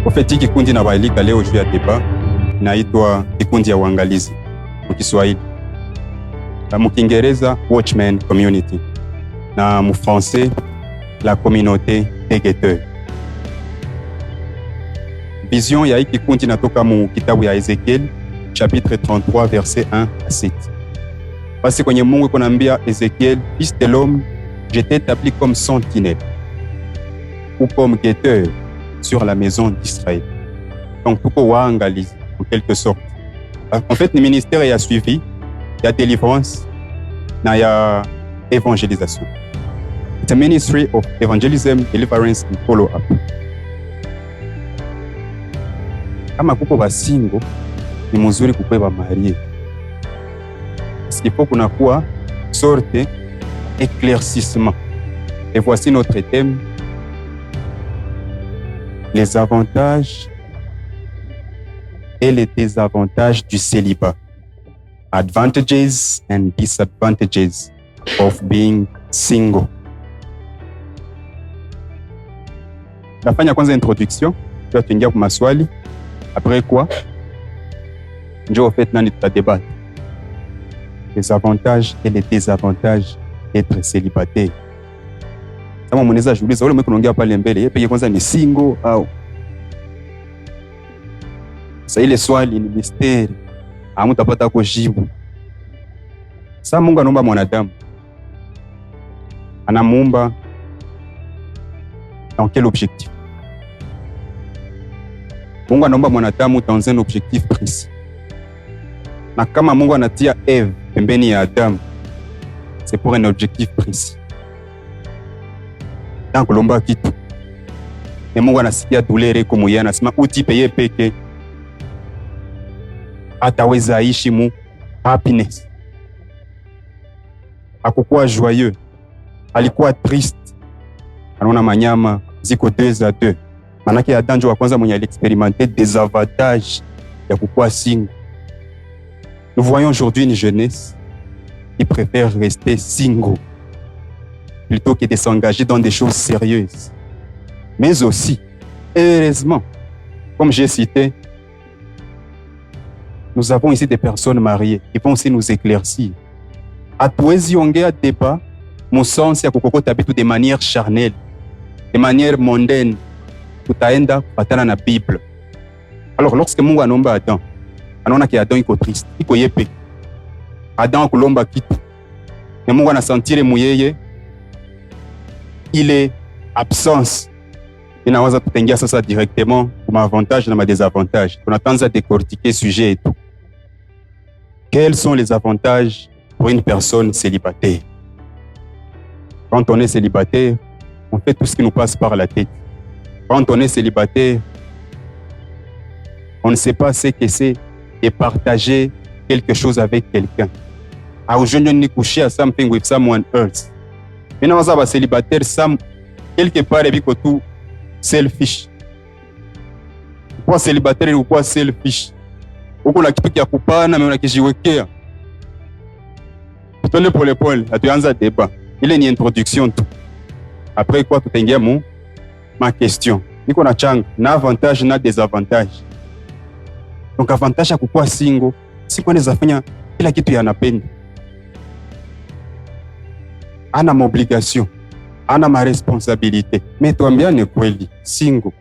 Ofeti kikundi na bailika leo juu ya deba inaitwa kikundi ya uangalizi mu Kiswahili, mu Kiingereza Watchman Community na mu Français la communauté des guetteurs. Vision ya hiki kikundi natoka mu kitabu ya Ezekiel chapitre 33 verset 1 à 7. Basi kwenye Mungu iko naambia Ezekiel, fils de l'homme, je t'ai établi comme sentinelle ou comme guetteur sur la maison d'Israël. Donc tuko waangalizi en quelque sorte. En fait ni ministère ya suivi, ya délivrance na ya évangélisation. It's a ministry of evangelism, deliverance and follow up. Kama kuko basingo ni mzuri kukwe ba marie. Parce qu'il faut kunakuwa sorte éclaircissement. Et voici notre thème: les avantages et les désavantages du célibat. Advantages and disadvantages of being single. Nafanya kwanza introduction, puis tuingia kwa maswali. Après quoi, ndio en fait nani tutadébattre les avantages et les désavantages d'être célibataire. Kama mnaweza jiuliza wale mnaongea pale mbele, yeye pekee kwanza ni single au sasa? Ile swali ni mysteri, hamtapata kujibu. Sasa Mungu anaomba mwanadamu, anamuumba dans quel objectif? Mungu anaomba mwanadamu dans un objectif précis. Na kama Mungu anatia Eve pembeni ya Adam, c'est pour un objectif précis. Dans kulomba kitu, na Mungu anasikia douleur kwa moyo, anasema utipe yeye peke ataweza ishi mu happiness. Hakukuwa joyeux, alikuwa triste. Anaona manyama ziko 2 à 2. Manake Adam ndio wa kwanza mwenye aliexperimenter des avantages ya kukuwa single. Nous voyons aujourd'hui une jeunesse qui préfère rester single plutôt que de s'engager dans des choses sérieuses. Mais aussi, heureusement, comme j'ai cité, nous avons ici des personnes mariées qui vont aussi nous éclaircir. Hatuwezi ongea débat mu sens ya kukokota bitu de manière charnelle, de manière mondaine. Tutaenda kufatana na Bible. Alors lorsque Mungu anaomba Adam, anaona ki Adam iko triste, iko yepe. Adam kulomba kitu, na Mungu anasentire muyeye ile absence. Inawaza tutengia sasa directement kwa avantages na désavantages. Tunaanza décortiquer sujet et tout. Quels sont les avantages pour une personne célibataire? Quand on est célibataire, on fait tout ce qui nous passe par la tête. Quand on est célibataire, on ne sait pas ce que c'est de partager quelque chose avec quelqu'un. Aujourd'hui, on est couché à something with someone else. Maintenant, on va célibataire, quelque part, et puis tout selfish. Pourquoi célibataire ou quoi selfish? Uko na kitu kia kupana, mais unakijiwekea. Tutole pole pole, atuanza débat. Ile ni introduction tu. Après quoi, tutaingia ma question. Niko na changa na avantage na désavantage. Donc avantage ya kukuwa single, si kwa neza fanya kila kitu yanapenda. Ana obligation, ana ma responsabilité. Mais tuambiane kweli, single,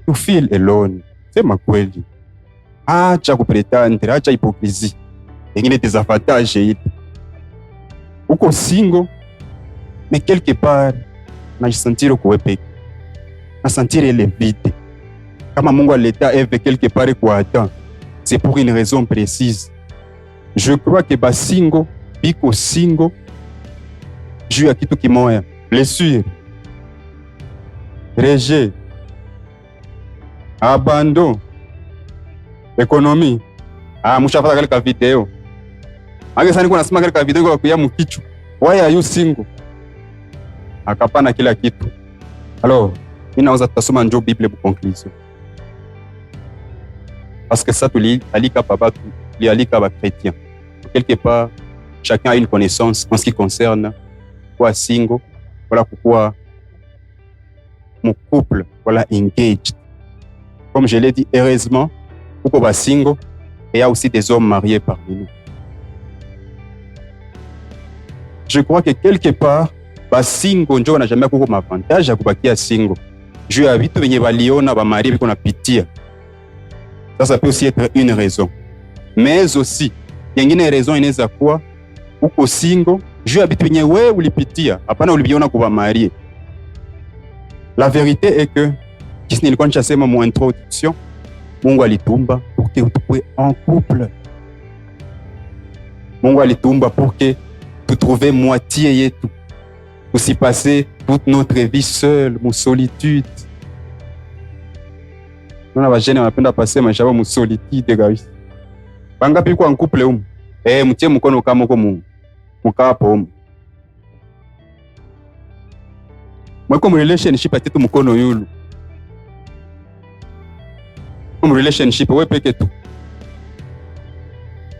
you feel alone. Sema kweli. Acha kupretendre, acha hypocrisie. Ingine désavantage hili. Uko single, mais quelque part najisentir uko peke. Na sentir elle vide. Kama Mungu aleta Eve quelque part kwa Adam, c'est pour une raison précise. Je crois que ba single, biko single, juu ya kitu kimoya, blessure, rejet, abandon, économie. Mshafata kale ka video. Sasa niko nasema kale ka video kwa kuya mkichu. Why are you single? Akapana kila kitu. Alors, inaweza tutasoma njo Bible pour conclusion. Parce que ça alika papa, alika ba chrétien. Quelque part, chacun a une connaissance en ce qui concerne quoi single, voilà pourquoi mon couple, voilà engaged. Comme je l'ai dit, heureusement, kuko ba single et il y a aussi des hommes mariés parmi nous. Je crois que quelque part, ba single njo na jamais kuko avantage ya kubakia single. Juu ya vitu venye baliona ba marié biko na pitia. Ça peut aussi être une raison. Mais aussi, yengine raison inaweza kuwa uko single juu ya vitu venye wewe ulipitia, hapana uliviona kwa marié. La vérité est que kisi nilikuwa nishasema mu introduction, Mungu alitumba pour que tukue en couple. Mungu alitumba pour que tu trouves moitié yetu. Aussi passer toute notre vie seule, mu solitude. Nona bajene wanapenda passer maisha yao mu solitude guys. Bangapi kwa en couple humu? Mtie mkono kama uko mukapo humu. Mweko mu relationship atitu mkono yulu. Mu relationship wewe peke tu.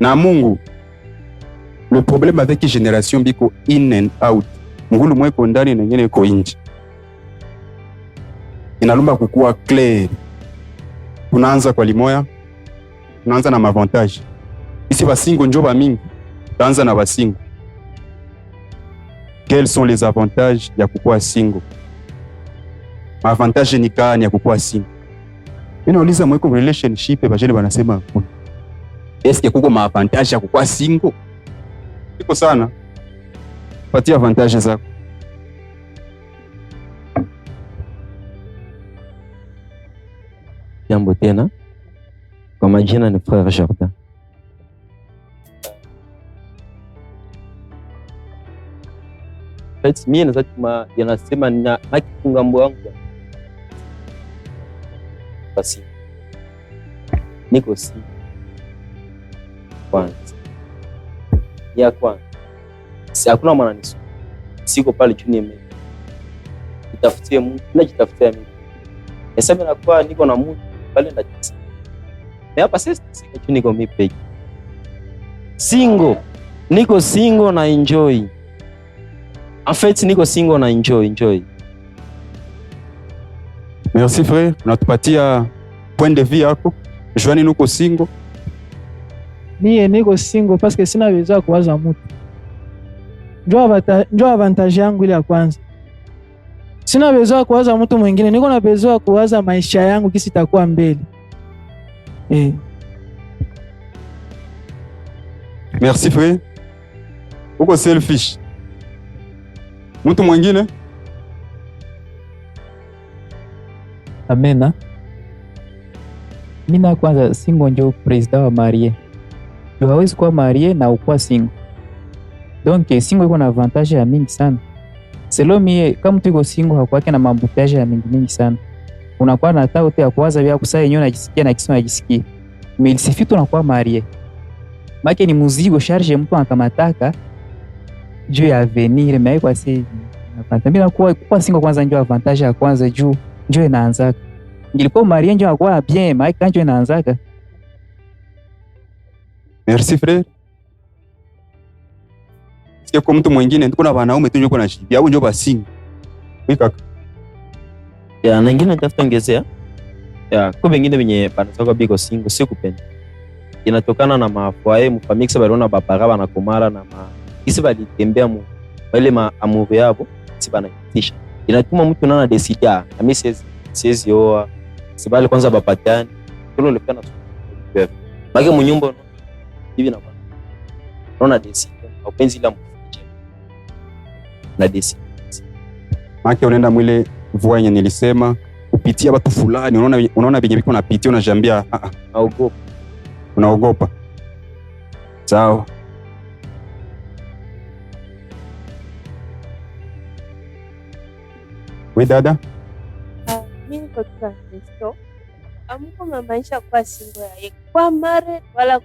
Na Mungu, le problème avec génération biko in and out. Ngulu mweko ndani na nyingine iko nje. Inalomba kukua clear. Tunaanza kwa limoya. Tunaanza na avantage. Isi basingo njo ba mingi. Tuanza na basingo. Quels sont les avantages ya kukua single? Avantage ni gani ya kukua single? Mimi nauliza mweko relationship bajeni wanasema hakuna. Est-ce que kuko maavantage ya kukua single? Iko sana. Patia avantage zako. Jambo tena. Kwa majina ni Frère Jordan. Mimi naweza kama yanasema na kifunga mbo wangu. Basi. Niko si. Kwanza. Ya kwanza. Si hakuna maana niso. Siko pale chini mimi. Nitafutie Mungu, najitafutia mimi. Hesabu na kwa niko na Mungu pale ndajisikia. Na hapa sasa siko chini niko mimi peke. Single. Niko single na enjoy. En fait, niko single na enjoy. Merci frère, unatupatia point de vue yako. Joani nuko single? Mie niko single parce que sina besoin kuwaza mtu. Ndio avantage yangu ile ya kwanza. Sina besoin kuwaza mtu mwingine, niko na besoin kuwaza maisha yangu kisi itakuwa mbele. Merci frère. Uko selfish. Mtu mwingine? Amena. Mina kwanza single ndio president wa marié. Tu hawezi kuwa marié na ukuwa single. Donc single iko na avantage ya mingi sana. Selo mie kama mtu iko single hakuwake na mambutage ya mingi sana. Unakuwa na tao ya kuwaza vya kusaya yenyewe unajisikia na kisima unajisikia. Mais il suffit tu unakuwa marié. Make ni muzigo charge mtu akamataka juu ya avenir mais kwa si mimi kwa single kwanza ndio avantage ya kwanza juu ndio inaanza. Ngilikuwa marié ndio akwa bien mais kanjo inaanza. Merci frère. Sio kwa mtu mwingine tuko na wanaume tu ndio na shida au ndio basingi. Wika. Ya na ngine tafuta ongezea. Ya kwa wengine wenye banatoka biko single sio kupenda. Inatokana na mafoaye mfamii kisa baliona babara banakomala na isi balitembea mu wale amour yabo si banaitisha. Inatuma mtu nana decide na mimi siwezi oa. Sibali kwanza bapatani. Kilo lefana tu. Bage munyumba hivi na bana. Unaona decide au penzi la mfuje. Na decide. Maki unaenda mwile voie yenye nilisema kupitia watu fulani unaona venye biko napitia unajambia naogopa. Unaogopa. Sawa. We dada? Mimi niko kwa Kristo. Amuko maisha kwa single ya kwa mare wala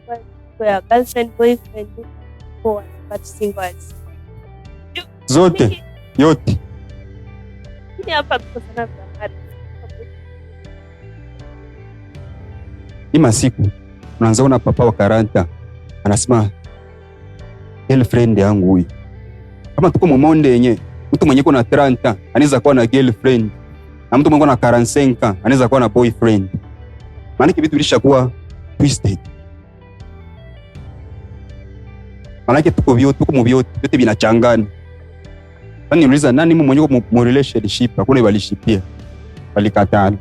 kwa ya girlfriend boyfriend kwa but single. Zote yote. Mimi hapa tuko sana kwa mare. Ima siku unaanza una papa wa 40 anasema girlfriend yangu huyu. Kama tuko mumonde yenye mtu mwenye kuna 30 anaweza kuwa na girlfriend na mtu mwenye kuna 45 anaweza kuwa na boyfriend. Maanake vitu vilishakuwa twisted. Maanake tuko vyote vinachangana. Sasa niuliza nani mwenye mu relationship hakuna walishipia. Walikatana.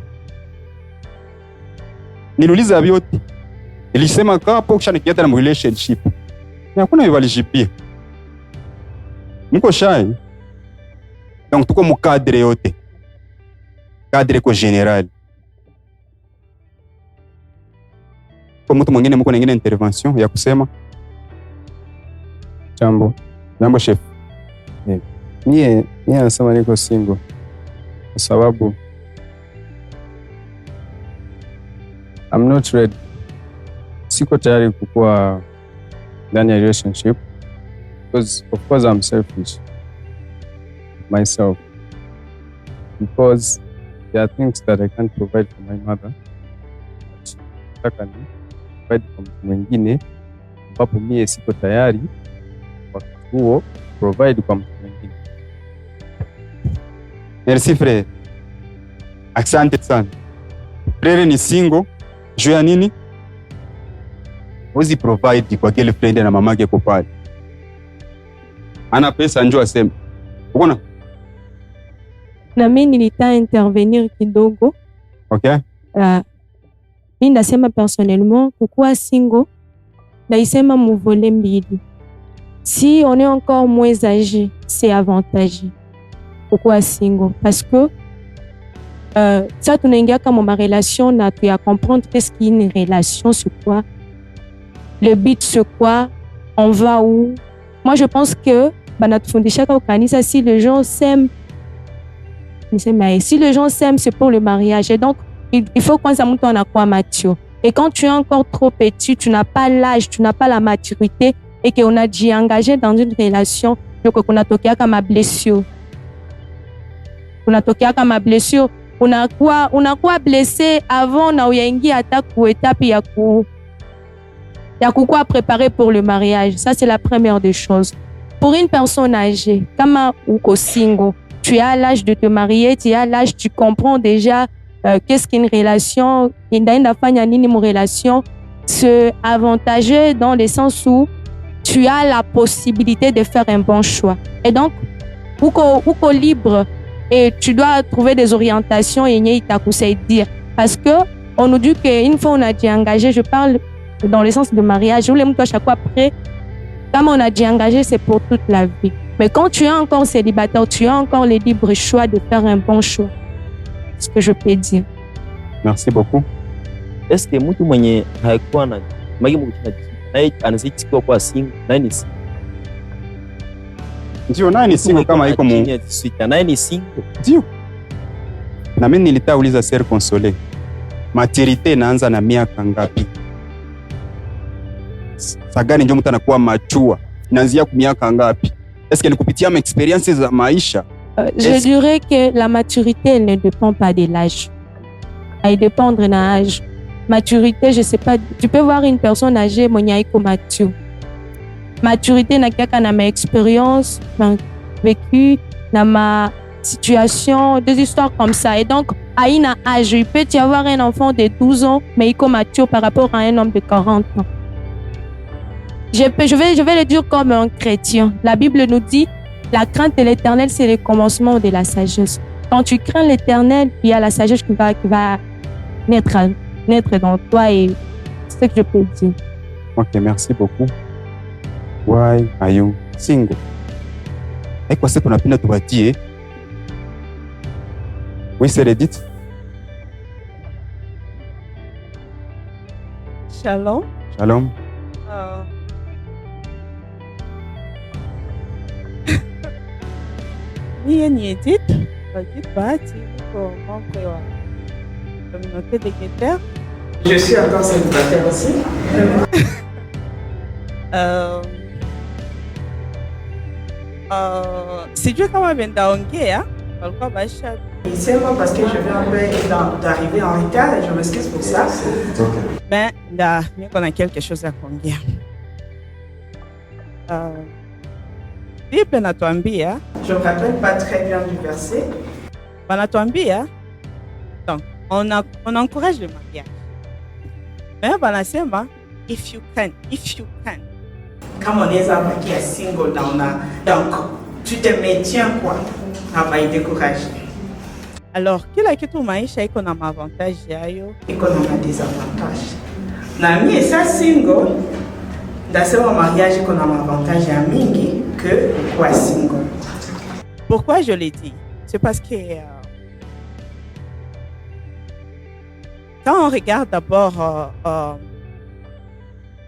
Niliuliza vyote. Nilisema kapo kisha nikiata na mu relationship. Hakuna walishipia. Mko shy. Donc tuko mu cadre yote. Cadre ko general. Kwa mtu mwingine mko nyingine intervention ya kusema? Jambo chef. Mie nasema niko single kwa sababu I'm not ready. Siko tayari kukua ndani ya relationship because of course I'm selfish myself because there are things that I can't provide for my mother. Nataka ni provide kwa mtu mwingine ambapo mie siko tayari wakati huo provide kwa mtu mwingine. Merci frère. Asante sana. Frère ni single, juu ya nini? Uzi provide kwa girlfriend na mamake kwa pale. Ana pesa njoo aseme. Unaona? Na mimi nilita intervenir kidogo. Okay? Mimi nasema personnellement kukuwa single naisema mu volet mbili. Si on est encore moins âgé, c'est avantageux. Pourquoi single? Parce que ça tunaingia kama ma relation na tu ya comprendre qu'est-ce qui est une relation, c'est quoi? Le but c'est quoi? On va où? Moi je pense que banatufundisha kwa kanisa si les gens s'aiment, si les gens s'aiment c'est pour le mariage et donc il faut kwanza mtu anakuwa mature. Et quand tu es encore trop petit, tu n'as pas l'âge, tu n'as pas la maturité et qu'on a dit engagé dans une relation, donc on a toqué à ma blessure. On a toqué à ma blessure. On a quoi blessé avant na uyaingia hata ku étape ya quoi préparer pour le mariage. Ça c'est la première des choses. Pour une personne âgée, comme uko single, tu as l'âge de te marier, tu as l'âge, tu comprends déjà qu'est-ce qu'une relation, une relation, c'est avantageux dans le sens où tu as la possibilité de faire un bon choix. Et donc, uko libre et tu dois trouver des orientations et n'y t'a conseillé de dire. Parce que on nous dit qu'une fois on a dit engagé, je parle dans le sens de mariage, où les moutons à chaque fois après, comme on a dit engagé, c'est pour toute la vie. Mais quand tu es encore célibataire, tu as encore le libre choix de faire un bon choix. C'est ce que je peux dire. Merci beaucoup. Est-ce que mtu mwenye haikuwa na magi mkutana naye anasikia kwa single naye ni single? Ndio, naye ni single kama iko mu. Naye ni single. Ndio. Na mimi nilitauliza Sir Consolé. Maturité inaanza na miaka ngapi? Sagani ndio mtu anakuwa mature. Inaanzia kwa miaka ngapi? Est-ce que ni kupitia ma experiences za maisha? Je dirais que la maturité elle ne dépend pas de l'âge. Elle dépend de l'âge. Maturité, je sais pas, tu peux voir une personne âgée mwenye haiko mature. Maturité na kiaka na ma expérience, ma vécu, na ma situation, des histoires comme ça. Et donc, à un âge, il peut y avoir un enfant de 12 ans, mais il est mature par rapport à un homme de 40 ans. Je vais le dire comme un chrétien. La Bible nous dit, la crainte de l'Éternel, c'est le commencement de la sagesse. Quand tu crains l'Éternel, il y a la sagesse qui va naître dans toi et c'est ce que je peux dire. Ok, merci beaucoup. Why are you single? Et quoi c'est qu'on a pu notre dire? Oui, c'est Redit. Shalom. Shalom. Mie ni Edith, Edith Bahati, membre de la communauté des guetteurs. Je suis encore célibataire aussi. Sijui kama bendaongea walikuwa baisha. Seulement parce que je viens un peu d'arriver en retard et je m'excuse pour ça. Ben, niko na quelque chose à kuongea. Bible natuambia, je me rappelle pas très bien du verset. Banatuambia, donc on encourage le mariage. Mais banasema, if you can. Comme on est qui est single donc tu te maintiens quoi? Ah bah il décourage. Alors, kila kitu maisha iko na mavantage yayo. Iko na désavantage. Na mie ça single, ndasema mariage iko na mavantage ya mingi que quoi single. Pourquoi je l'ai dit? C'est parce que quand on regarde d'abord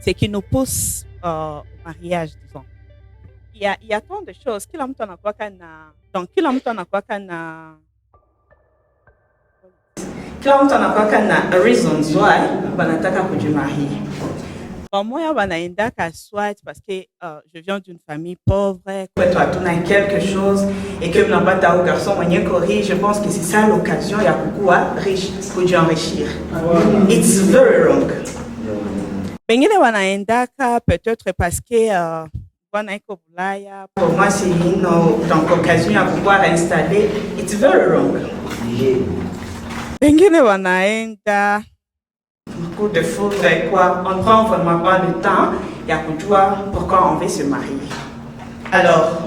ce qui nous pousse au mariage, disons, il y a tant de choses. Kila mtu anakuwaka na donc kila mtu anakuwaka na reasons why banataka kujimarie. Moi, banaendaka soit parce que je viens d'une famille pauvre. Toi, tu as quelque chose et que n'a pas ta garçon mwenye corrige, je pense que c'est ça l'occasion ya kukua riche pour enrichir. It's very wrong. Bengine wanaendaka peut-être parce que wana iko Bulaya. Pour moi, c'est une donc occasion ya pouvoir installer. It's very wrong. Bengine wanaenda coup de foudre et quoi, on prend vraiment pas le temps, il y a pourquoi on veut se marier. Alors,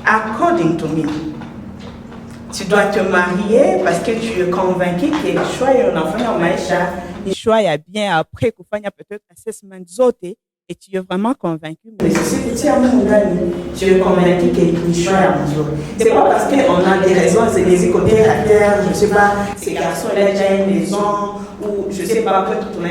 according to me, tu dois te marier parce que tu es convaincu que le choix est un enfant en maïcha. Le choix est bien après qu'on fasse peut-être assessment zote et tu es vraiment convaincu. Mais si tu es tu es convaincu que le choix est un jour. C'est pas parce qu'on a des raisons, c'est des côtés à terre, je sais pas, ces garçons là déjà une maison, ou je sais pas, peut-être on a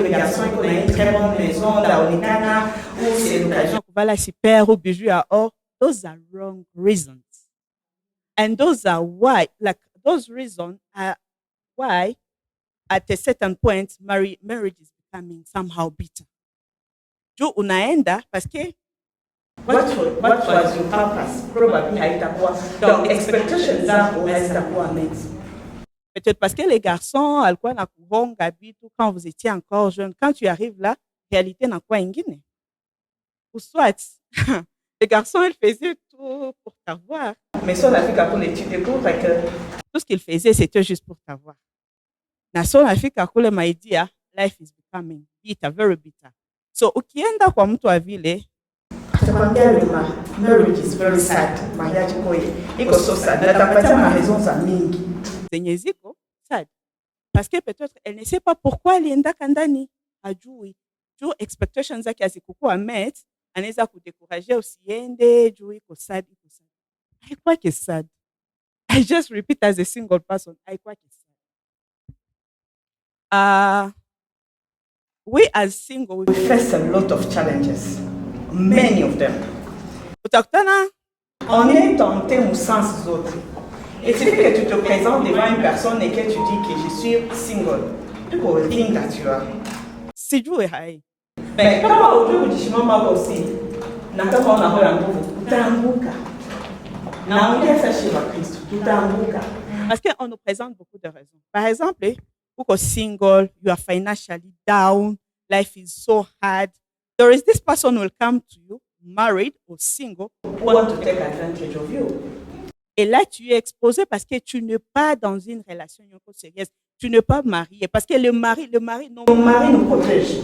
le garçon qu'on a une très bonne maison, là on est cana, ou c'est l'occasion. Voilà, super, ou bijou à or. Those are wrong reasons. And those are why, like, those reasons are why at a certain point, marriage is becoming somehow bitter. Jo unaenda parce que what was your purpose? Probably haitakuwa. Donc expectations zako hazitakuwa met. Peut-être parce que les garçons alikuwa na kuhonga bitu quand vous étiez encore jeune. Quand tu arrives là, réalité n'a quoi ingine. Ou soit les garçons ils faisaient tout pour t'avoir. Mais sur la fille quand tu découvres que tout ce qu'ils faisaient c'était juste pour t'avoir. Na so la fille quand my idea life is becoming bitter, very bitter. So ukienda kwa mtu wa vile atakwambia marriage is very sad. Mariage iko so sad. Atakupatia ma raisons za mingi. Zenye ziko sad. Parce que peut-être elle ne sait pas pourquoi alienda kandani ajui. Juu expectations zake azikukuwa met, anaweza kudécourager usiende juu iko sad. I crois que sad. I just repeat as a single person. I crois que sad. We as single, we face a lot of challenges, many of them. On est tenté au sens autres. Et c'est que tu te présentes devant une personne et que tu dis que je suis single. People will think that you are. C'est joué, hey. Mais kama ujue kujishimama aussi, na kama unahoya nguvu, utaanguka. Na ongea sasa kwa Kristo, utaanguka. Parce qu'on nous présente beaucoup de raisons. Par exemple, you're single, you are financially down, life is so hard. There is this person who will come to you, married or single, who want to take advantage of you. Et là, tu es exposé parce que tu n'es pas dans une relation sérieuse. Tu n'es pas marié. Parce que le mari non. Mon mari nous protège.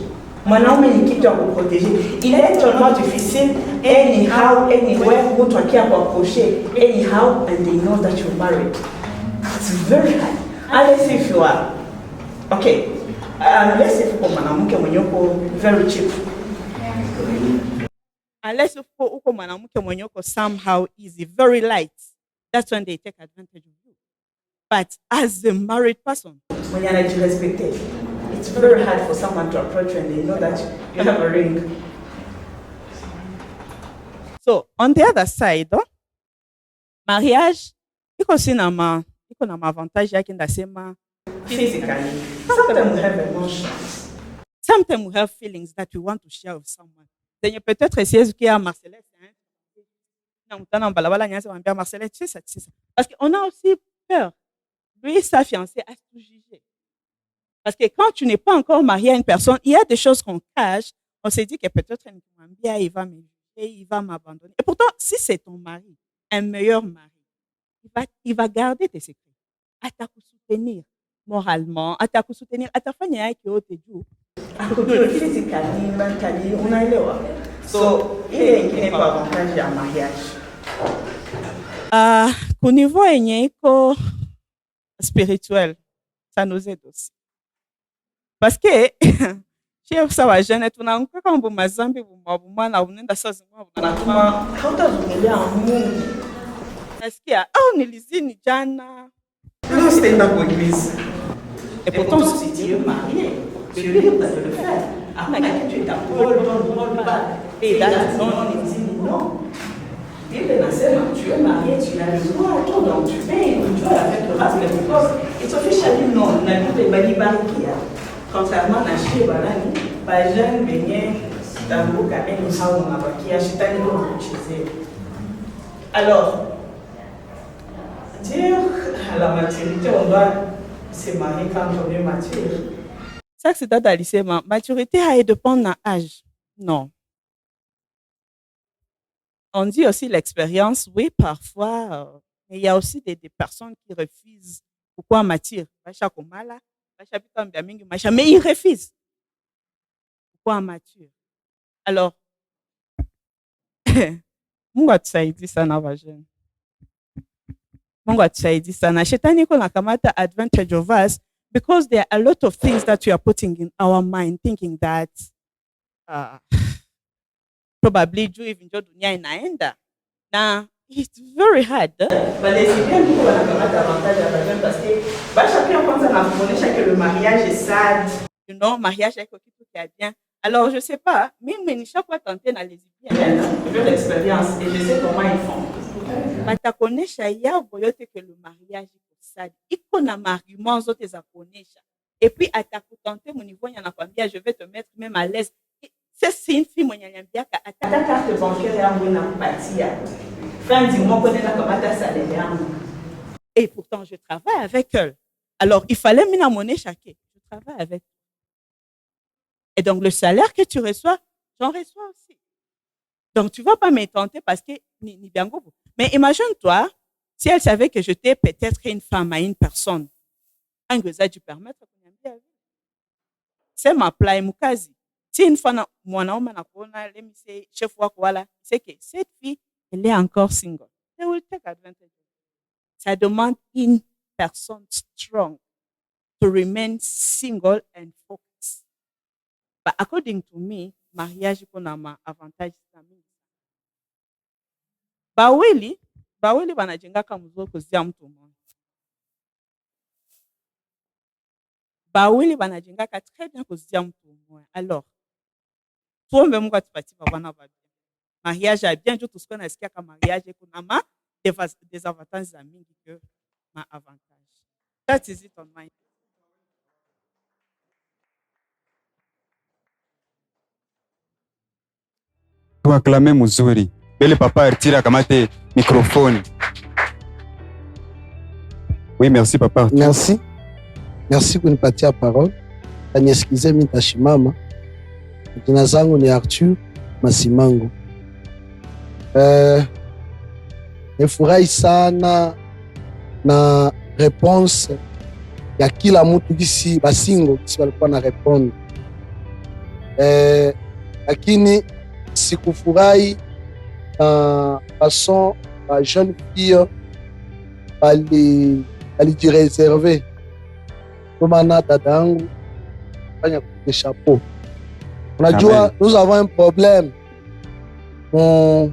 Mon homme est qui doit vous protéger. Il est tellement difficile, anyhow, anywhere, où toi qui as approché, anyhow, and they know that you're married. It's very hard. Unless if you are, okay, unless if you're mwanamke mwenye uko very cheap. Unless if uko mwanamke mwenye uko somehow easy, very light. That's when they take advantage of you. But as a married person, when you are respected, it's very hard for someone to approach you and they know that you have a ring. So on the other side, mariage, iko na avantage yake ndasema physically. Sometimes we have emotions. Sometimes we have feelings that we want to share with someone. Then peut-être essayer ce qu'il y a Marcellette. Marcellette, tu sais ça. Parce qu'on a aussi peur. Lui, sa fiancée, à tout juger. Parce que quand tu n'es pas encore marié à une personne, il y a des choses qu'on cache. On s'est dit que peut-être il va me juger, il va m'abandonner. Et pourtant, si c'est ton mari, un meilleur mari, il va garder tes secrets, à te soutenir. moralement, atakusoutenir, atafanya yake yote juu Akujua physically, mentally, unaelewa. So ile ingine kwa avantage ya mariage. ku niveau yenye iko spirituel, ça nous aide aussi. Parce que chez sawa jeune tunaanguka kama mazambi bumwa na unaenda saa zingine Unatuma hautazumilia Mungu. unasikia nilizini jana. Leo sitaenda kwa église. Et pourtant si tu es marié, tu es libre de le faire. Après que tu t'approches dans le bas et là non non. Bible nasema tu es marié, tu as le droit à tout, donc tu fais une joie avec le reste, because it's officially known, na Bible balibarikia. Contrairement à chez Balani, pas jeune benye tambuka anyhow unabakia shetani kwa kuchezea. Alors, dire à la maturité, on doit se marier quand on est mature. Ça que c'est dans lycée, ma maturité a dépend de l'âge. Non. On dit aussi l'expérience, oui, parfois, mais il y a aussi des personnes qui refusent. Pourquoi mature? Mais ils refusent. Pourquoi mature? Alors, Mungu atusaidie sana vajana. Mungu atusaidie sana. Shetani iko nakamata advantage of us because there are a lot of things that we are putting in our mind, thinking that probably juu hivi ndio dunia inaenda. Na it's very hard. Balesibiens ndio wanakamata avantage ya vajana parce que basha pia kwanza na kuonesha que le mariage est sad. You know, mariage iko kitu kia bien. Alors, je sais pas, mimi nishakuwa tenter na lesbienne. J'ai l'expérience et je sais comment ils font. Batakonesha yabo yote que le mariage iko sad. Iko na arguments zote za kuonesha. Et puis atakutenter mon niveau anakwambia je vais te mettre même à l'aise. C'est une fille mwenye ananiambia ta carte bancaire yangu inakupatia. Fin du mois connaît la kamata salaire yangu. Et pourtant je travaille avec elle. Alors, il fallait mina monnaie chaque. Je travaille avec elle. Et donc, le salaire que tu reçois, j'en reçois aussi. Donc, tu ne vas pas me tenter parce que ni bien go. Mais imagine-toi, si elle savait que j'étais peut-être une femme à une personne, un goza du permettre c'est ma pla mukazi. Si une fois mwanaume anakuona, let me say chef wako wala, c'est que cette fille, elle est encore single. They will take advantage. Ça demande une personne strong to remain single and focused. But according to me, mariage kuna ma avantage sana. Bawili banajengaka mzuri kuzia mtu mmoja. Bawili banajengaka très bien kuzia mtu mmoja. Alors, tuombe Mungu atupatie bwana ba bien. Mariage est bien, tout ce qu'on a sikia kama mariage kuna ma des avantages za mingi que ma avantage. That is it on my. Tuaklame mzuri. Bele papa Artira kamate microphone. Oui, merci papa Artira. Merci. Merci kunipatia parole. Taniesikize mimi nitashimama. Jina zangu ni Arthur Masimango. Nifurahi sana na réponse ya kila mtu kisi basingo kisi walikuwa na répondre. Lakini sikufurahi na façon la jeune fille balijireserve komana dada yangu fanya kupe chapeau. Unajua, Amen. Nous avons un problème dans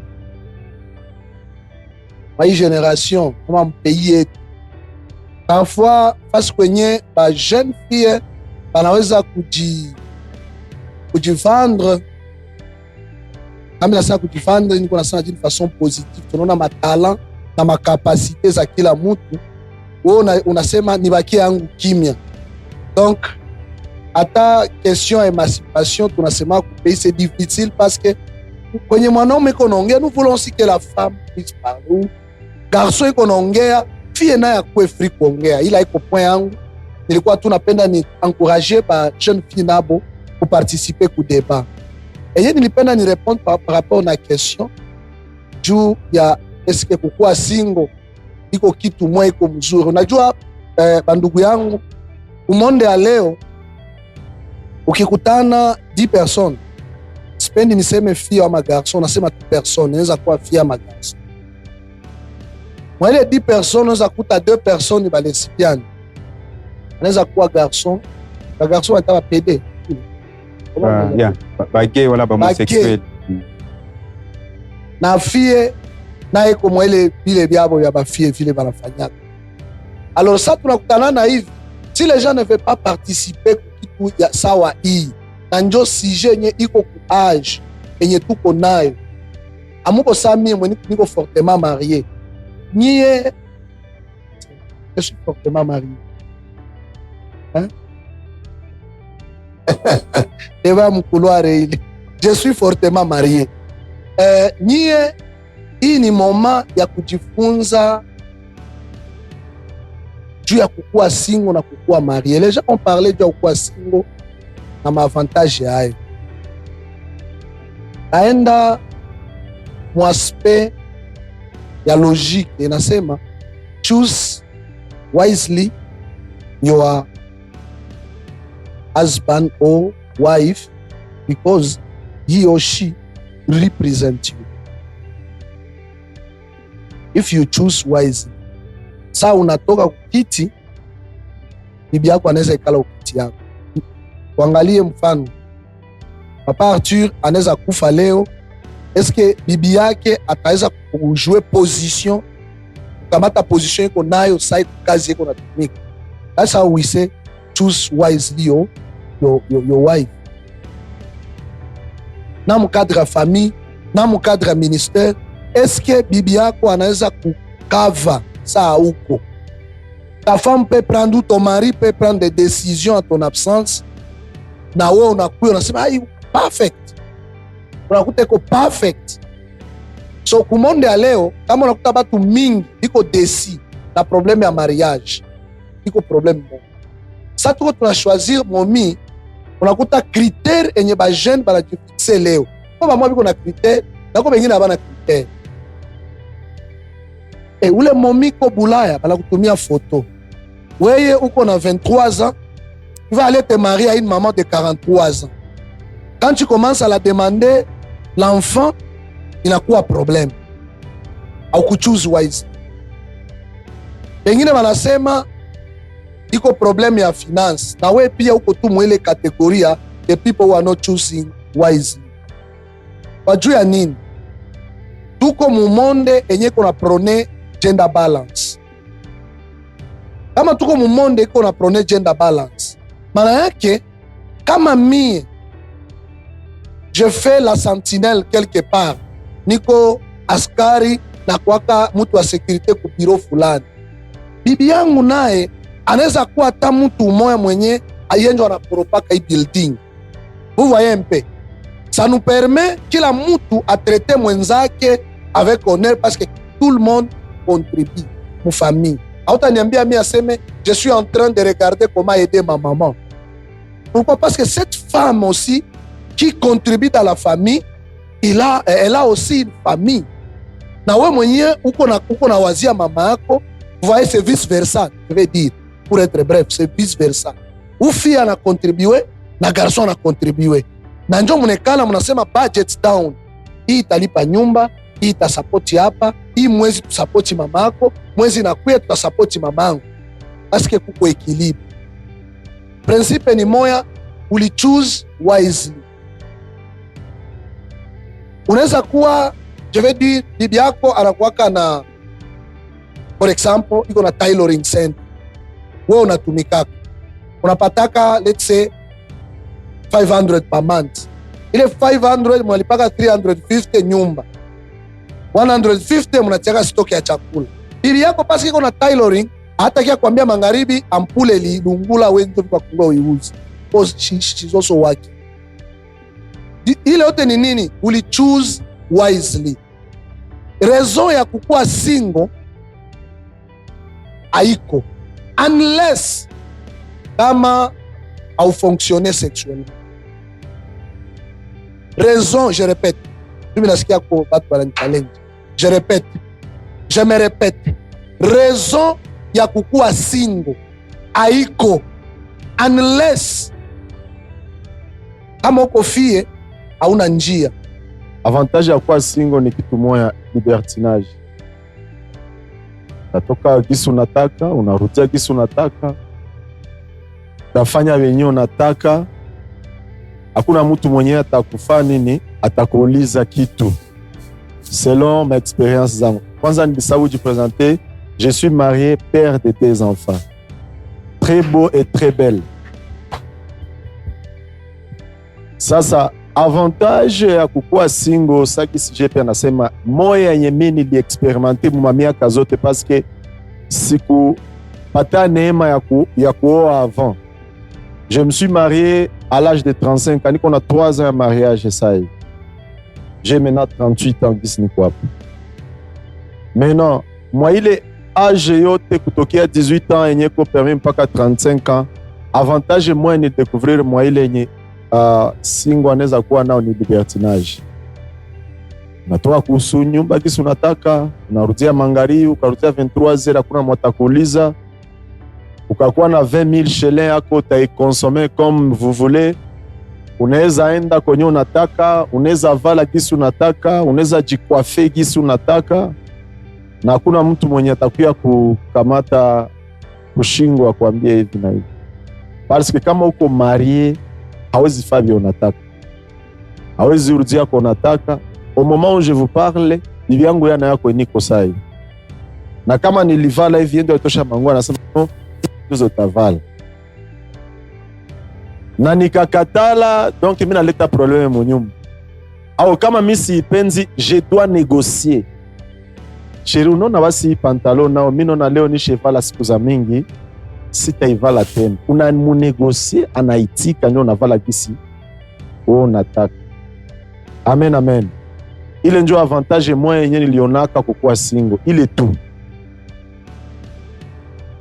ma génération kama mpei yetu. Parfois fasi kwenye ba jeune fille banaweza kujivendre kama nasa kujivendre, niko nasema d'une façon positive. Tunaona matalent na makapasite za kila mtu, wewe unasema nibakie yangu kimya. Donc ata question ya émancipation tunasema kupei c'est difficile parce que kwenye mwanaume iko naongea, nous voulons aussi que la femme puisse parler. Garçon iko naongea, fille naye akuwe free kuongea. Ila iko point yangu, nilikuwa tu napenda ni encourager ba jeune fille nabo ku participer ku débat. Et nilipenda ni répondre par rapport na question juu ya est-ce que kukuwa single iko kitu mwa iko mzuri. Unajua bandugu yangu, Umonde ya leo ukikutana 10 personnes, sipendi niseme fille ama garçon, nasema tu personne, inaweza kuwa fille ama garçon. Mwa ile 10 personnes unaweza kuta 2 personnes ba lesbienne. Anaweza kuwa garçon, ba garçon ataba PD. Ba gay wala ba homosexuel. Na fille na eko mwa ile vile byabo ya ba fille vile banafanyaka. Alors ça tunakutana na hivi, si les gens ne veulent pas participer kitu ya sawa hii, na njo sujet yenye iko ku age yenye tuko nayo. Amuko sami mwe niko fortement marié. Niye je suis fortement marié. Hein? Eva mkuluare ile. Je suis fortement marié. Niye hii ni moment ya kujifunza juu ya kukua single na kukua marié. Les gens ont parlé juu ya kukua single na maavantage yayo. Aenda mwaspe ya logique inasema choose wisely your husband or wife because he or she represent you. If you choose wisely, saa unatoka kukiti, bibi yako anaweza ikala ukiti yako. Kuangalie mfano, Papa Arthur anaweza kufa leo, eske bibi yake ataweza kujue position, kukamata position iko nayo saa kazi iko natumika. That's how we say choose wisely your wife. Na mkadre ya famille, na mkadre ya ministère, eske bibi yako anaweza kukava ça huko. Ta femme peut prendre ou ton mari peut prendre des décisions en ton absence. Na wewe unakuwa unasema ai perfect. Unakuta iko perfect. So kumonde ya leo kama unakuta batu mingi iko desi na problème ya mariage. Iko problème mo. Sa tuko tunachoisir momi, unakuta critère enye ba jeune bala jifixe leo. Kwa ba mwa biko na critère, na kwa bengine abana critère. Ule momi ko Bulaya bala kutumia photo. Weye uko na 23 ans, tu vas aller te marier à une maman de 43 ans. Quand tu commences à la demander, l'enfant, il a quoi problème? Au kuchoose wise. Pengine wanasema iko problem ya finance. Na we pia uko tu mwele kategoria the people who are not choosing wisely. Wajua ya nini? Tuko mumonde enye kuna prone gender balance. Kama tuko mumonde iko na prone gender balance, maana yake kama mie je fais la sentinelle quelque part, niko askari na kwaka mtu wa securite ku biro fulani, bibi yangu naye anaweza kuwa hata mtu moya mwenye ayenjo anaporopaka hii building. Vous voyez un peu, ça nous permet kila mtu a traiter mwenzake avec honneur parce que tout le monde contribue mu famille. Auta niambia mimi aseme je suis en train de regarder comment aider ma maman. Pourquoi? Parce que cette femme aussi qui contribue dans la famille, elle a aussi une famille. Na wewe mwenyewe uko na wazia mama yako, vous voyez, c'est vice versa, je vais dire pour être bref, c'est vice versa. Ou fille ana contribuer na garçon ana contribuer. Na njo mnekala mnasema budget down. Hii italipa nyumba, hii itasapoti hapa, hii mwezi tusapoti mamako, mwezi nakuya tutasapoti mamangu. Aske kuko equilibre. Principe ni moya, uli choose wisely. Unaweza kuwa, je vais dire, bibi yako anakuwaka na, for example, iko na tailoring center. Wewe unatumikaka. Unapataka, let's say, 500 per month. Ile 500 mwalipaka 350 nyumba. 150 mnacheka stock ya chakula. Bibi yako pasi iko na tailoring, hata kia kuambia magharibi ampule lidungula wenzo kwa kunga uiuzi. Because she's also working. Ile yote ni nini? Uli choose wisely. Raison ya kukua single haiko unless kama au fonctionner sexuellement. Raison, je répète. Mimi nasikia kwa watu wana challenge. Je répète. Je me répète. Raison ya kukua single haiko unless kama uko fie hauna njia. Avantage ya kuwa single ni kitu moja, libertinage. Utatoka gisi unataka, unarudia gisi unataka, utafanya wenye unataka. Hakuna mtu mwenye atakufanya nini, atakuuliza kitu. Selon ma expérience zangu. Kwanza nilisahau jipresenter, je suis marié, père de 2 enfants. Très beau et très belle. Sasa avantage ya kukuwa single, saki sije pia nasema moya yenye mimi niliexperimenter mu miaka zote, parce que siku pata neema ya kuoa avant. Je me suis marié à l'âge de 35 ans, niko na 3 ans ya mariage ça. J'ai maintenant 38 ans gisi niko hapo. Maintenant, moi ile âge yote kutokea 18 ans yenye ko permis mpaka 35 ans, avantage moi ni découvrir moi ile yenye single anaweza kuwa nao ni libertinage. Unatoka kuhusu nyumba kisi unataka, unarudia mangari, ukarudia 23h, hakuna mwatakuuliza. Ukakuwa na 20,000 shillings yako, utaikonsome comme vous voulez. Unaweza enda kwenye unataka, unaweza vala kisi unataka, unaweza jikwafe kisi unataka, na hakuna mtu mwenye atakuya kukamata kushingwa kuambia hivi na hivi. Parce que kama uko marié, hawezi fabia unataka, hawezi urudia kwa unataka. Au moment où je vous parle, bibi yangu yana yako niko sai, na kama nilivala hivi ndio itosha mangu, anasema no, tuzo tavala na nikakatala, donc mimi naleta problème mu nyumba. Au kama mimi sipenzi, je dois négocier. Chérie, unaona basi pantalon nao mimi naona leo ni chevala siku za mingi, sitaivala tena. Unamunégocier, anaitika, ndio unavala kisi wewe unataka. Amen, amen. Ile ndio avantage moi yenye nilionaka kukuwa single, ile tu.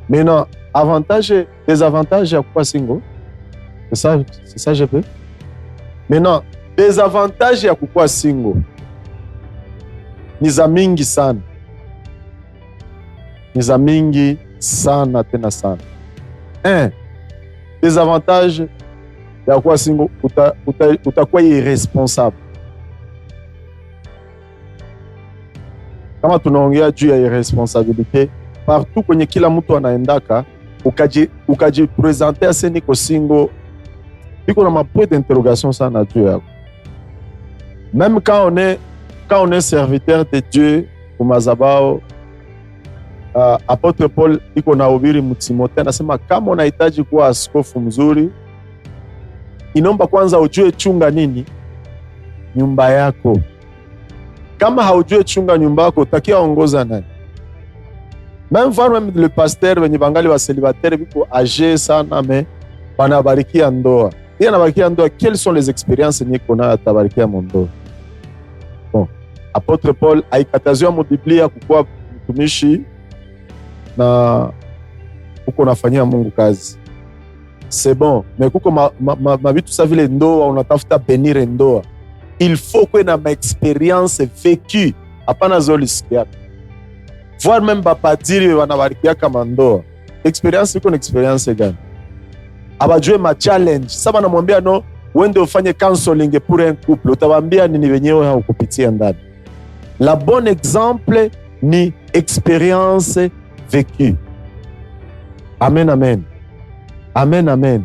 Maintenant, avantage, désavantage ya kukuwa single, c'est ça je peux. Maintenant, désavantage ya kukuwa single ni za mingi sana, ni za mingi sana tena sana. Désavantage ya kukuwa single, utakuwa irresponsable. Kama tunaongea juu ya irresponsabilité, partout kwenye kila mtu anaendaka, ukajipresenter ase niko single, biko na mapoint d'interrogation sana juu yako. Même quand on est serviteur de Dieu kumazabao, Apôtre Paul iko na ubiri mtimote, anasema kama unahitaji kuwa askofu mzuri, inomba kwanza ujue chunga nini nyumba yako. Kama haujue chunga nyumba yako, utakia ongoza nani? Même le pasteur wenye bangali wa célibataire biko âgé sana, mais banabarikia ndoa. Yeye anabarikia ndoa, quelles sont les expériences niko na atabarikia ndoa? Bon, Apôtre Paul aikatazwa mu Biblia kukuwa mtumishi na uko nafanyia Mungu kazi. C'est bon, mais kuko mabitu sa vile ndoa, unatafuta benire ndoa, il faut que na ma expérience vécue, hapana zolisikia. Voir même bapadiri wanabarikia kama ndoa. Experience iko na experience gani? Abajue ma challenge. Sasa namwambia no, uende ufanye counseling pour un couple, utabambia nini wenyewe haukupitia ndani. La bonne exemple ni experience vécue. Amen, amen. Amen, amen.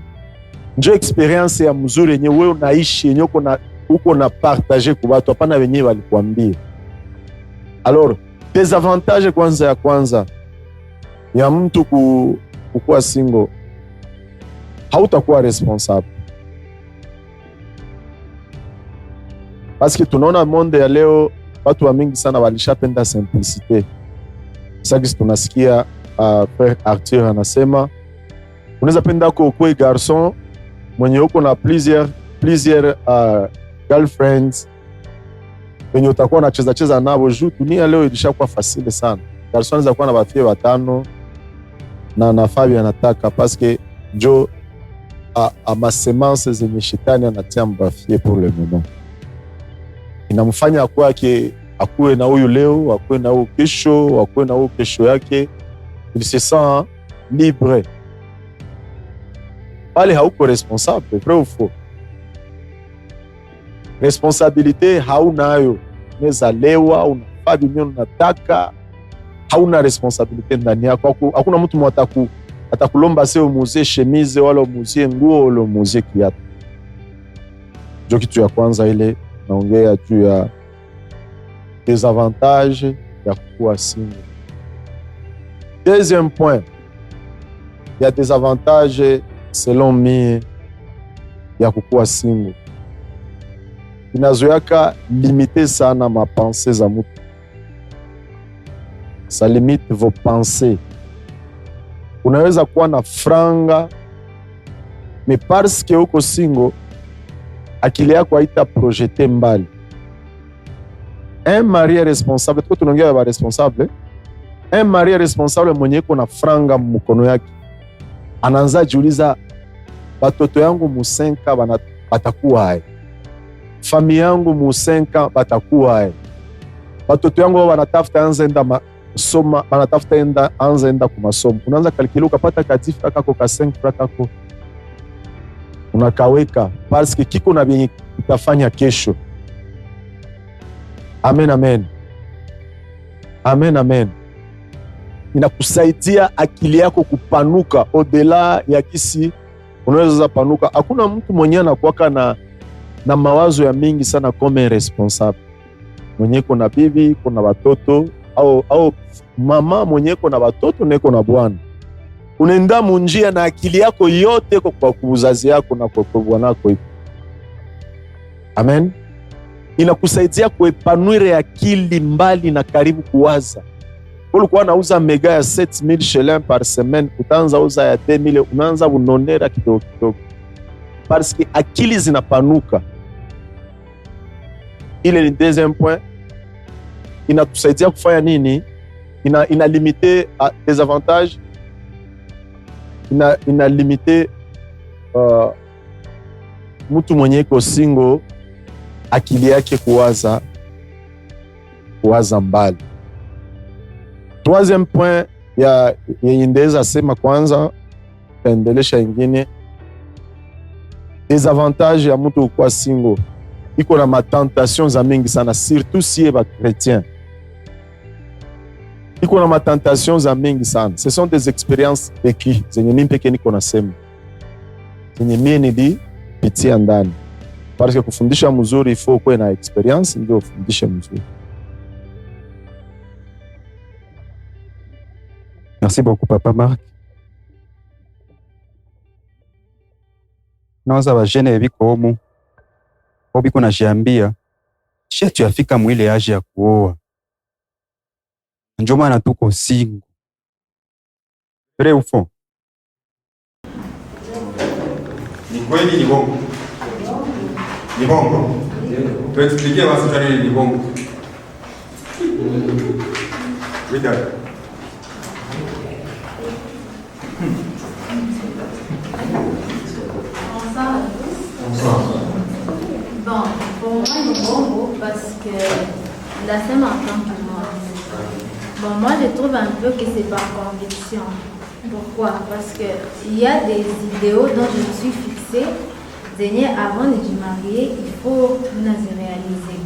Njo experience ya mzuri yenye wewe unaishi, yenye uko na partager kwa watu, hapana wenyewe walikuambia. Alors, désavantage kwanza ya mtu kukuwa single, hautakuwa responsable. Parce que tunaona monde ya leo, watu wa mingi sana walishapenda simplicité. Sasa tunasikia Frère Arthur anasema unaweza penda kuwa garçon mwenye uko na plusieurs girlfriends wenye utakuwa unacheza nabo. Juu dunia leo ilishakuwa facile sana. Garçon anaweza kuwa na bafie 5 na Fabi anataka, parce que njo ma semence zenye shetani anatia mbafie pour le moment. Inamfanya akuwe na huyu leo, akuwe na huyu kesho, akuwe na huyu kesho yake. Il se sent libre. pale hauko responsable, vrai ou faux? Responsabilité haunayo, unaweza lewa, unafaa vyenye unataka, hauna responsabilité ndani yako. Hakuna mtu atakulomba se umuzie chemise wala umuzie nguo wala umuzie kiatu. Ndio kitu ya kwanza ile naongea juu ya desavantage ya kuwa single. Deuxième point, il y a des avantages selon mie ya kukuwa single. Inazoyaka limiter sana mapense za mtu. Ça limite vos pensées. Unaweza kuwa na franga, mais parce que uko single, akili yako haita projete mbali. Un mari responsable, tuko tunaongea ba responsable. Un mari responsable mwenye iko na franga mkono yake, anaanza jiuliza, batoto yangu musenka batakuwa hai, familia yangu musenka batakuwa hai, batoto yangu wanatafuta anzenda soma, wanatafuta anzenda ku masomo. Unaanza kalkile, ukapata katifu kako ka 5 francs kako unakaweka parce que kiko na bien utafanya kesho. Amen, amen, amen, amen. Inakusaidia akili yako kupanuka odela ya kisi unaweza panuka. Hakuna mtu mwenye anakuwa na mawazo ya mingi sana kama responsable mwenye kuna bibi, kuna watoto au mama mwenye kuna watoto neko na bwana. Unaenda munjia na akili yako yote kwa kuuzazi yako na kwa bwanako. Amen. Inakusaidia kuepanuire akili mbali na karibu kuwaza. Ulikuwa unauza mega ya 7000 shillings par semaine, utaanza uza ya 2000, unaanza unonera kidogo kidogo. Parce que akili zinapanuka. Ile ni deuxième point. Inatusaidia kufanya nini? Ina limiter des avantages. Ina limiter mtu mwenye iko single akili yake kuwaza mbali. Troisième point ya ndeza sema kwanza endelesha ingine, desavantage ya mtu kuwa single iko na matentation za mingi sana, surtout si ba chrétien. Iko na matentation za mingi sana. Ce sont des expériences vécues zenye mimi pekee niko nasema, zenye mimi nilipitia ndani. Parce que kufundisha mzuri ifo kuwe na experience ndio ufundishe mzuri. Merci beaucoup, Papa Marc. Nawaza bajene biko omu obiko na jiambia shia tuyafika mwile age ya kuoa, ndio maana tuko single. Vrai ou faux? Ni kweli ni bongo? Ni bongo? Tuexpliquer basi tani ni bongo. Wida. Bonsoir. Bon, pour moi, il est bon parce que la scène entend pour moi. Bon, moi, je trouve un peu que c'est par conviction. Pourquoi? Parce qu'il y a des idéaux dont je me suis fixée. Avant de me marier, il faut nous réaliser.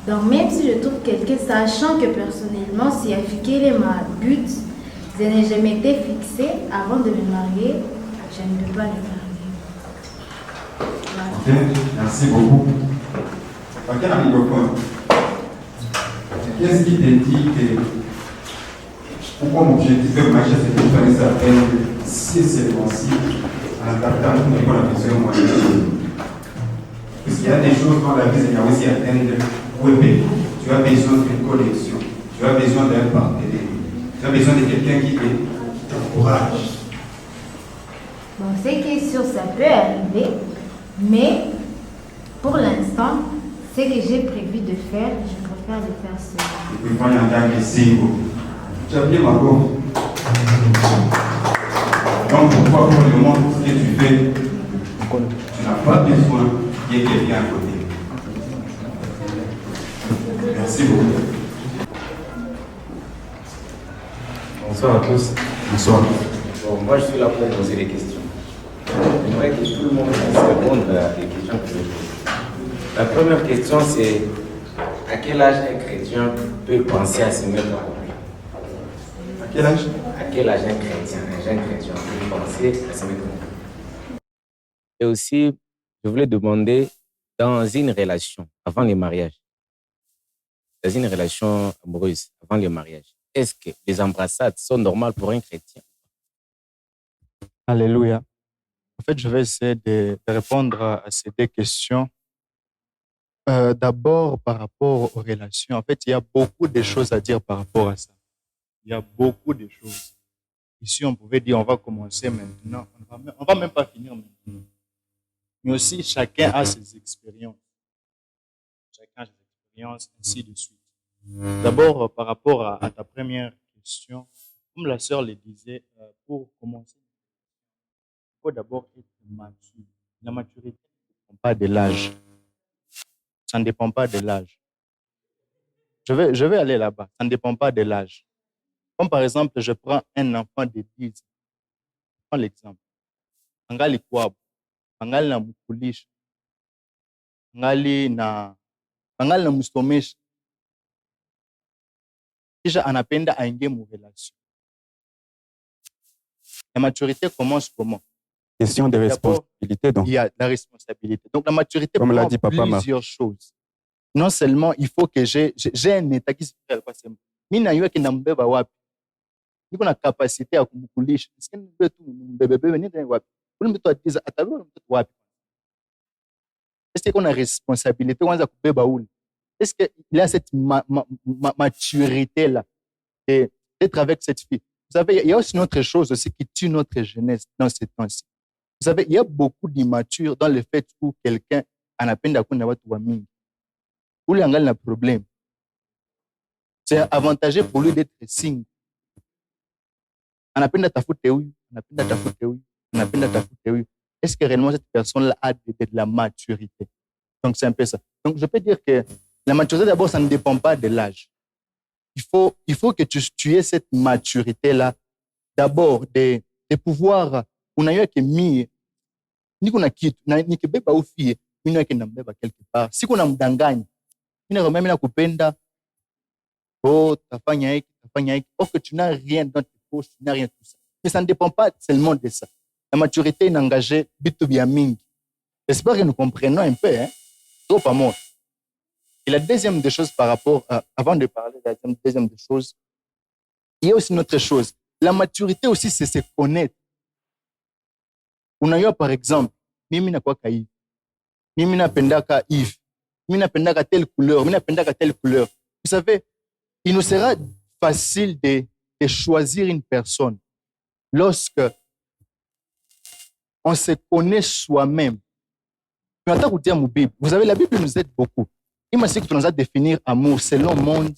Donc, même si je trouve quelqu'un, sachant que personnellement, si quel est ma but, je m'étais fixée avant de me marier, je ne peux pas me marier. Ok, merci beaucoup. Ok, un microphone. Qu'est-ce qui te dit que pourquoi mon objectif de marcher c'est que je fallait s'atteindre si seulement si en adaptant tout le la besoin moyen. Parce qu'il y a des choses dans la vie, il y a aussi atteindre web. Tu as besoin d'une connexion, tu as besoin d'un partenaire, tu as besoin de quelqu'un qui t'encourage. Bon, c'est que sûr, ça peut arriver, mais pour l'instant, ce que j'ai prévu de faire, je préfère le faire seul. Et puis, quand il y a un gars qui est single, tu as bien ma go. Donc, pourquoi pour le monde, ce que tu fais, tu n'as pas besoin qu'il y ait quelqu'un à côté. Merci beaucoup. Bonsoir à tous. Bonsoir. Bon, moi, je suis là pour poser des questions. j'aimerais que tout le monde puisse répondre à des questions que je vais poser. La première question, c'est à quel âge un chrétien peut penser à se mettre en couple? À quel âge? À quel âge un chrétien, un jeune chrétien peut penser à se mettre en couple? Et aussi, je voulais demander, dans une relation, avant le mariage, dans une relation amoureuse, avant le mariage, est-ce que les embrassades sont normales pour un chrétien? Alléluia. En fait, je vais essayer de répondre à ces deux questions. D'abord, par rapport aux relations, en fait, il y a beaucoup de choses à dire par rapport à ça. Il y a beaucoup de choses. Ici, on pouvait dire, on va commencer maintenant. On va même pas finir maintenant. Mais aussi, chacun a ses expériences. Chacun a ses expériences, ainsi de suite. D'abord, par rapport à ta première question, comme la sœur le disait, pour commencer, il faut d'abord être mature. La maturité ne dépend pas de l'âge. Ça ne dépend pas de l'âge. Je vais aller là-bas. Ça ne dépend pas de l'âge. Comme par exemple, je prends un enfant de 10 ans. Je prends l'exemple. Angali kwabo. Angali na mkulisha. Angali na msomesha. Kisha anapenda aingie mu relation. La maturité commence comment? Question de responsabilité, donc. Il y a la responsabilité. Donc, la maturité Comme l'a dit prend Papa plusieurs choses. Non seulement, il faut que j'ai un état qui se fait quoi c'est. Mimi najua kina mbeba wapi. Niko na capacité ya kumkulisha. Sikia mbebe tu mbebe nini wapi. Ule mtu atiza atabeba mtu wapi. Est-ce qu'on a responsabilité kwanza kubeba ule? Est-ce qu'il a cette maturité là d'être avec cette fille? Vous savez, il y a aussi une autre chose aussi qui tue notre jeunesse dans ces temps-ci. Vous savez, il y a beaucoup d'immatures dans le fait où quelqu'un anapenda kuna watu wa mingi. Ule angali na problème. C'est avantageux pour lui d'être single. Anapenda tafute huyu, anapenda tafute huyu, anapenda tafute huyu. Est-ce que réellement cette personne-là a de la maturité? Donc c'est un peu ça. Donc je peux dire que la maturité d'abord, ça ne dépend pas de l'âge. Il faut que tu aies cette maturité-là. D'abord, de pouvoir, unajua que mie, niko na kitu, na nikibeba ufie, mimi yake nambeba quelque part. Si kuna mdanganya, mimi na mimi nakupenda, oh, tafanya hiki, or que tu n'as rien dans tes poches, tu n'as rien de tout ça. Mais ça ne dépend pas seulement de ça. La maturité est engagée, bitu bia mingi. J'espère que nous comprenons un peu, hein. Trop pas moi. Et la deuxième des choses par rapport à, avant de parler de la deuxième des choses, il y a aussi une autre chose. La maturité aussi, c'est se connaître. Unajua par exemple, mimi nakuwaka hivi. Mimi napendaka hivi. Mimi napendaka telle couleur, mimi napendaka telle couleur. Vous savez, il nous sera facile de choisir une personne lorsque on se connaît soi-même. Vous savez, la Bible nous aide beaucoup. Il m'a dit que tu nous as définir amour selon le monde,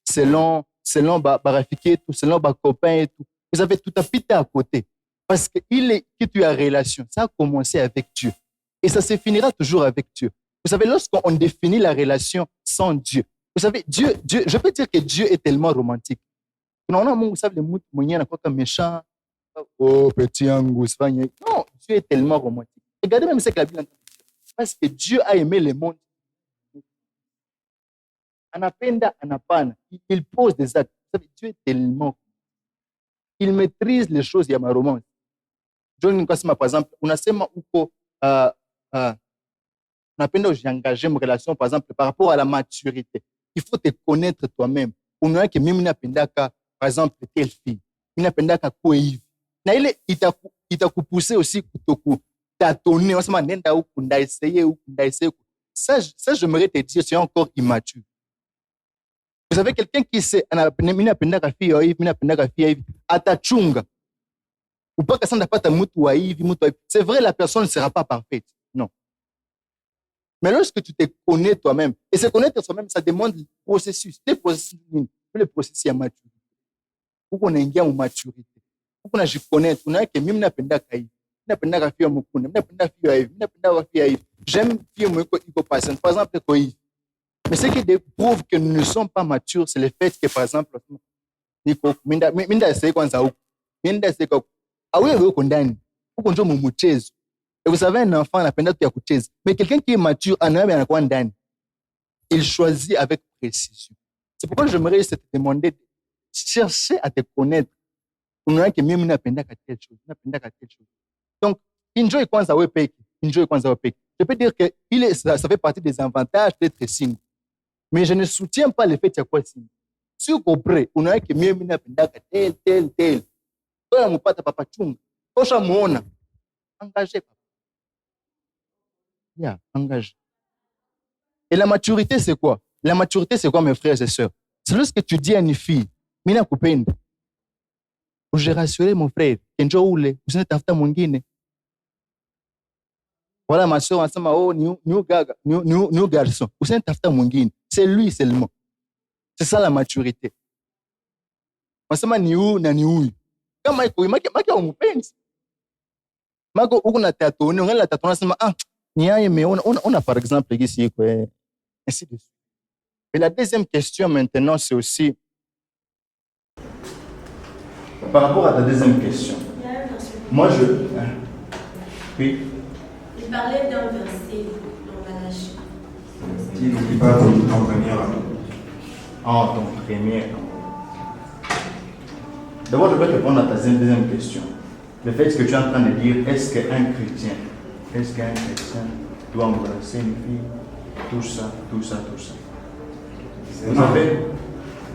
selon Barafiké, selon les copains et tout. Vous avez tout à pité à côté. Parce que tu as relation, ça a commencé avec Dieu. Et ça se finira toujours avec Dieu. Vous savez, lorsqu'on définit la relation sans Dieu, vous savez, Dieu, je peux dire que Dieu est tellement romantique. Vous savez, les mots méchant, oh, petit angus, non, Dieu est tellement romantique. Regardez même ce que la Bible dit. Parce que Dieu a aimé le monde. Anapenda, anapana. Il pose des actes. Vous savez, Dieu est tellement. Il maîtrise les choses, il y a ma romance. John Nkasima, par exemple, unasema uko, unapenda ujiengager en relation, par exemple, par rapport à la maturité. Il faut te connaître toi-même. Unaona que mimi napendaka, par exemple, telle fille. Mimi napendaka kwa hivi. Na ile itakupousser aussi kutoku tâtonner. On se dit, nenda huku, ndaessayer huku, ndaessayer huku. Ça, j'aimerais te dire, c'est encore immature. Vous savez, quelqu'un qui sait, mimi napendaka fille hivi, mimi napendaka fille hivi, atachunga. Ou pas que ça n'a pas ta mutu wa hivi, mutu wa hivi. C'est vrai, la personne ne sera pas parfaite. Non. Mais lorsque tu te connais toi-même, et se connaître soi-même, ça demande le processus. Le processus est maturité. Pour qu'on ait une maturité. Pour qu'on ait connaître, on a que mimi napendaka hivi. Napendaka fille mukunda, napendaka fille hivi, napendaka fille hivi. J'aime fille iko patient. Par exemple, ko hivi. Mais ce qui prouve que nous ne sommes pas matures, c'est le fait que, par exemple, minda essaye kwanza huko. Minda essaye kwa. Awe huko ndani. Huko ndio mumuchezo. Et vous savez, un enfant, il a peine de kucheza. Mais quelqu'un qui est mature, il choisit avec précision. C'est pourquoi j'aimerais te demander, chercher à te connaître. On a que même n'apenda quelque chose, Donc, enjoy kwanza we peke, enjoy kwanza we peke. Je peux dire que ça fait partie des avantages d'être single. Mais je ne soutiens pas le fait qu'il y a quoi single. Si vous comprenez, on a que même n'apenda tel. Toi, mon papa, papa chunga. Osha muona. Engagé, papa. Yeah, engagé. Et la maturité, c'est quoi? La maturité, c'est quoi, mes frères et sœurs? C'est lorsque tu dis à une fille, mina kupenda. J'ai rassuré mon frère, kenjo ule, usinitafuta mwingine. Voilà ma soeur, ensemble, oh, new garçon, usinitafuta mwingine. C'est lui seulement. C'est ça la maturité. Ensemble, ni huyu na ni huyu. Kama iko maki umupenzi. Mako uko na tatoni, ungala tatoni sema ni yeye mais on a par exemple ici quoi. Ainsi de suite. Et la deuxième question maintenant, c'est aussi par rapport à ta deuxième question. Moi, oui. Il parlait d'un verset dans Galatie. Tu n'oublies pas ton premier amour. Ah, ton premier amour. D'abord, je vais répondre à ta deuxième question. Le fait que tu es en train de dire, est-ce qu'un chrétien doit embrasser une fille, tout ça. Vous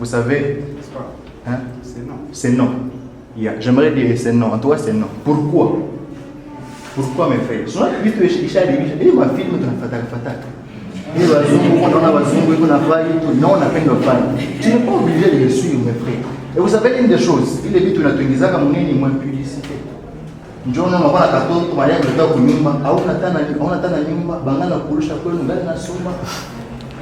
savez, hein? C'est non. Yeah. J'aimerais dire c'est non. En toi, c'est non. Pourquoi? Pourquoi, mes frères? Sinon, ma fille, non, on a peine de faire. Tu n'es pas obligé de le suivre, mes frères. Et vous savez, une des choses, il est vite à moins publicité. Njoo na mwana katoto Maria mleta kunyumba au unatana nyumba bangana kurusha kwenu ngali nasoma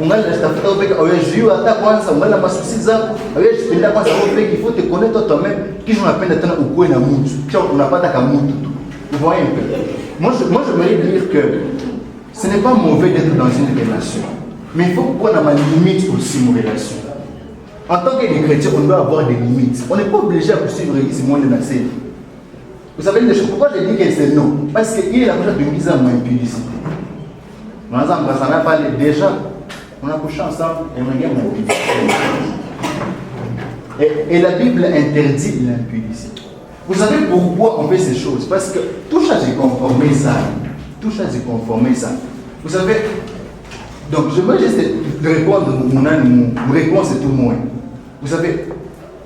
ungali natafuta upeke hawezi hata kwanza ungali na masusi zako hawezi penda kwanza upeke il faut te connaître toi-même kisha unapenda tena ukue na mtu kisha unapata kama mtu tu. Vous voyez un peu. Moi j'aimerais dire que ce n'est pas mauvais d'être dans une relation, mais il faut prendre ma limite aussi une relation. En tant que chrétien, on doit avoir des limites. On n'est pas obligé à poursuivre ce monde dans la scène. Vous savez les choses, pourquoi je dis que c'est non? Parce qu'il est la chose de mise en impudicité. On a parlé déjà, on a couché ensemble et on a gagné l'impudicité. Et la Bible interdit l'impudicité. Vous savez pourquoi on fait ces choses? Parce que tout ça c'est conformé ça. Vous savez, donc je veux juste répondre, mon réponse est tout moins. Vous savez,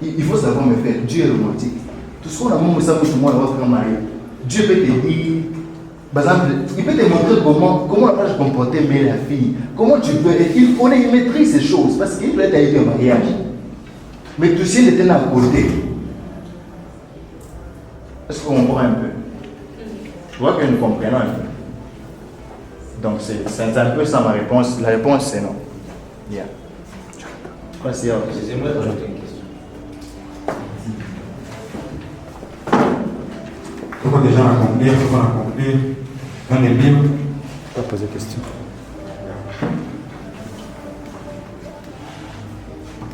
il faut savoir me faire, Dieu est romantique. Tout ce qu'on a mon message sur moi, votre mari, Dieu peut te dire, par exemple, il peut te montrer comment la page comporter mais la fille, comment tu peux, il maîtrise ces choses, parce qu'il peut être avec un mariage. Mais tout ça, il était à côté. Est-ce qu'on comprend un peu? Je vois que nous comprenons un peu. Donc c'est un peu ça ma réponse. La réponse c'est non. Yeah. J'aimerais rajouter une question. Faut déjà accomplir. Dans les Bibles. Je vais poser une question.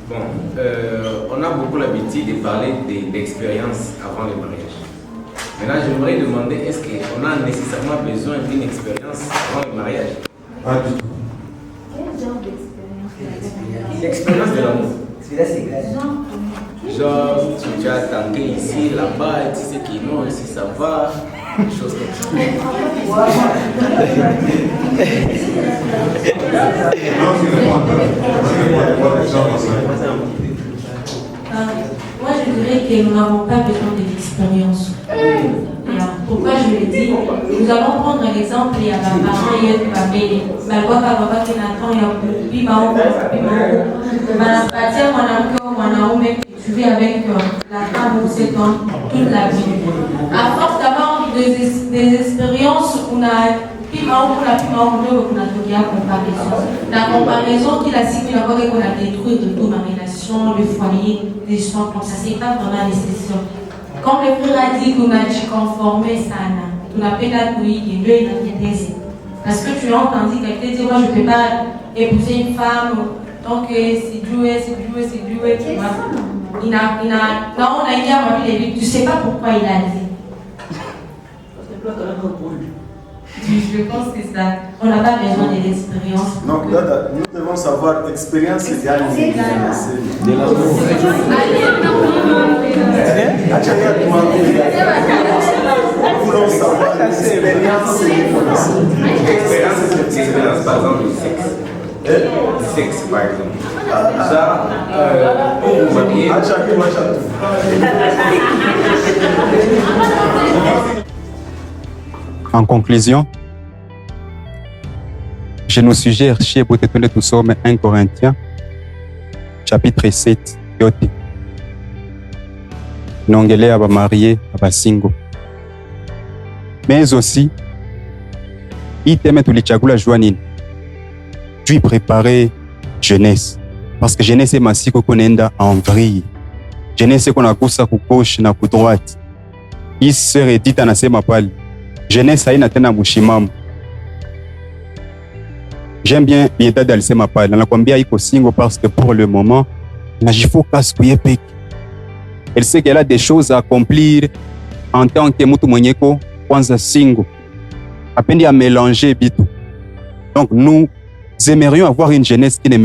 Bon, on a beaucoup l'habitude de parler d'expérience avant le mariage. Maintenant, j'aimerais demander, est-ce qu'on a nécessairement besoin d'une expérience avant le mariage? Pas du tout. Quel genre d'expérience? L'expérience de l'amour. Genre, tu as tangué ici, là-bas, et tu sais que non, ici ça va, des choses comme ça. Moi, je dirais que nous n'avons pas besoin de l'expérience. Alors, pourquoi je le dis? Nous allons prendre l'exemple, il y a ma parent et une famille. Malgré que qui n'attend, il y a plus tu vis avec la femme ou cet homme toute la vie. À force d'avoir des expériences, on a la comparaison qui a signé d'abord qu'on a détruit de toute ma relation, le foyer, des choses comme ça, c'est pas vraiment nécessaire. Comme le frère a dit qu'on a dû conformer ça, on a fait la couille, parce que tu as entendu quelqu'un dire moi je ne peux pas épouser une femme, donc c'est doué, tu vois. On a dit, tu ne sais pas pourquoi il a dit. Je pense que ça. On n'a pas besoin de l'expérience. Non, nous devons savoir l'expérience égale de l'amour. Nous voulons savoir l'expérience L'expérience, par exemple, du sexe. Du sexe, par exemple. Ça, pour vous marier. En conclusion, je nous suggère chez Botetone tout somme 1 Corinthiens, chapitre 7, yote. Nongele aba marié, aba single. Mais aussi, iteme tulichagula jua nini? Tu préparer jeunesse. Parce que jeunesse est masiko konenda en vrille. Jeunesse kona kusa ku gauche na ku droite. Hii sœur Edith anasema pale. Jeunesse haina tena mshimamu. J'aime bien Biedad alisema pale. Anakuambia iko single parce que pour le moment, najifocus kuyepeki. Elle sait qu'elle a des choses à accomplir en tant que mtu mwenyeko kwanza single. Apendi à mélanger bitu. Donc nous aimerions avoir une jeunesse qui ne mélange